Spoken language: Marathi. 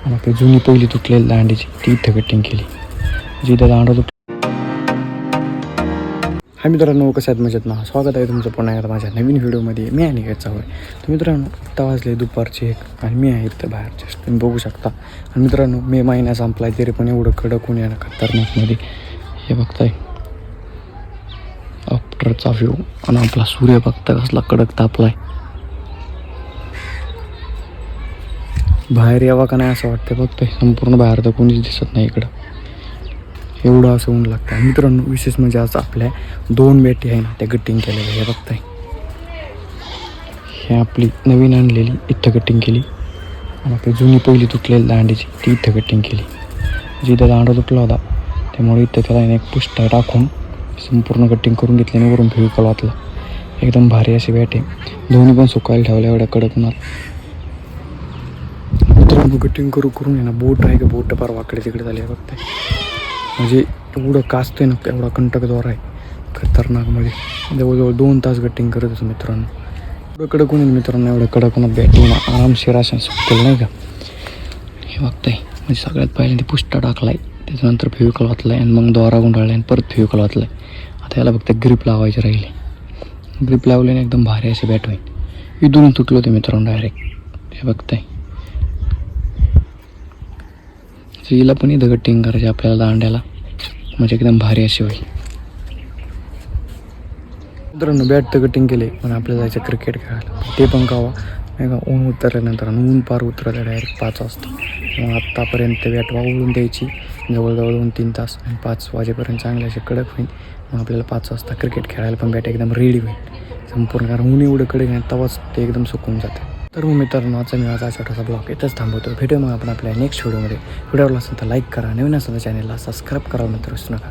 मग ती जुनी पहिली तुटलेली दांडीची ती इथं कटिंग केली. जिथं दांडा तुट हाय मित्रांनो, कसं आहेत मजेत ना. स्वागत आहे तुमचं पुन्हा एकदा माझ्या नवीन व्हिडिओमध्ये. मी अनिकेत होय. तर मित्रांनो, आत्ता वाजले दुपारचे 1 आणि मी आहे इथं बाहेर जस्ट तुम्ही बघू शकता. आणि मित्रांनो, मे महिना संपला तरी पण एवढं कडक ऊन आहे ना खतरनाकमध्ये. हे बघताय आफ्टरचा व्ह्यू आणि आपला सूर्य बघता कसला कडक तापलाय. बाहेर यावं का नाही असं वाटतं. बघतोय संपूर्ण बाहेर तर कोणीच दिसत नाही इकडं, एवढं असं ऊन लागतं. मित्रांनो, विशेष म्हणजे आज आपल्या 2 बेटी आहे ना त्या कटिंग केलेल्या. हे बघताय, हे आपली नवीन आणलेली इथं कटिंग केली. आणि आपली जुनी पहिली तुटलेली दांडीची ती इथं कटिंग केली. जिथं दांडा तुटला होता त्यामुळे इथं त्याला एक पुष्टा टाकून संपूर्ण कटिंग करून घेतली आणि वरून फेविकॉल वाचला. एकदम भारी अशी बॅट आहे. दोन्ही पण सुकायला ठेवल्या एवढ्या कडक उन्हात. मित्रांनो, कटिंग करून आहे ना बोट आहे का बोट पार वाकडे तिकडे झाले. बघताय म्हणजे एवढं काचतोय ना, एवढा कंटकद्वार आहे खतरनाकमध्ये. जवळजवळ 2 तास कटिंग करत होतो मित्रांनो. एवढं कडक ऊन मित्रांनो, एवढं कडक उन्हात बॅटिंग आरामशीर अशा सुटकेलं नाही का. हे बघताय म्हणजे सगळ्यात पहिल्यांदा पुष्टा टाकला आहे, त्याच्यानंतर फेविकॉल वाचला आहे आणि मग दोरा गुंडाळला आणि परत फेविकॉल वाचला आहे. आता याला फक्त ग्रिप लावायची राहिली. ग्रिप लावल्याने एकदम भारी असे बॅट होईल. इथून तुटलं होते मित्रांनो डायरेक्ट. हे बघताय हिला पण इथं कटिंग करायची आपल्याला दांड्याला, म्हणजे एकदम भारी अशी होईल. मित्रांनो, बॅट तर कटिंग केले पण आपल्याला जायचं क्रिकेट खेळायला. ते पण कावा नाही का, ऊन उतरल्यानंतर ऊन पार उतरलं डायरेक्ट 5 वाजता. मग आत्तापर्यंत बॅट वाळून द्यायची जवळजवळ 2-3 तास आणि 5 वाजेपर्यंत चांगले असे कडक होईल. मग आपल्याला 5 वाजता क्रिकेट खेळायला पण बॅट एकदम रेडी होईल संपूर्ण, कारण ऊन एवढं कडक आहे तेव्हाच ते एकदम सुकून जातं. तर मग मित्रांनो, माझा छोटासा ब्लॉग इथंच थांबवतो. भेटू मग आपण आपल्या नेक्स्ट व्हिडिओमध्ये. व्हिडिओला असेल तर लाईक करा, नवीन असेल तर चॅनलला सबस्क्राईब करा, मित्र विसरू नका.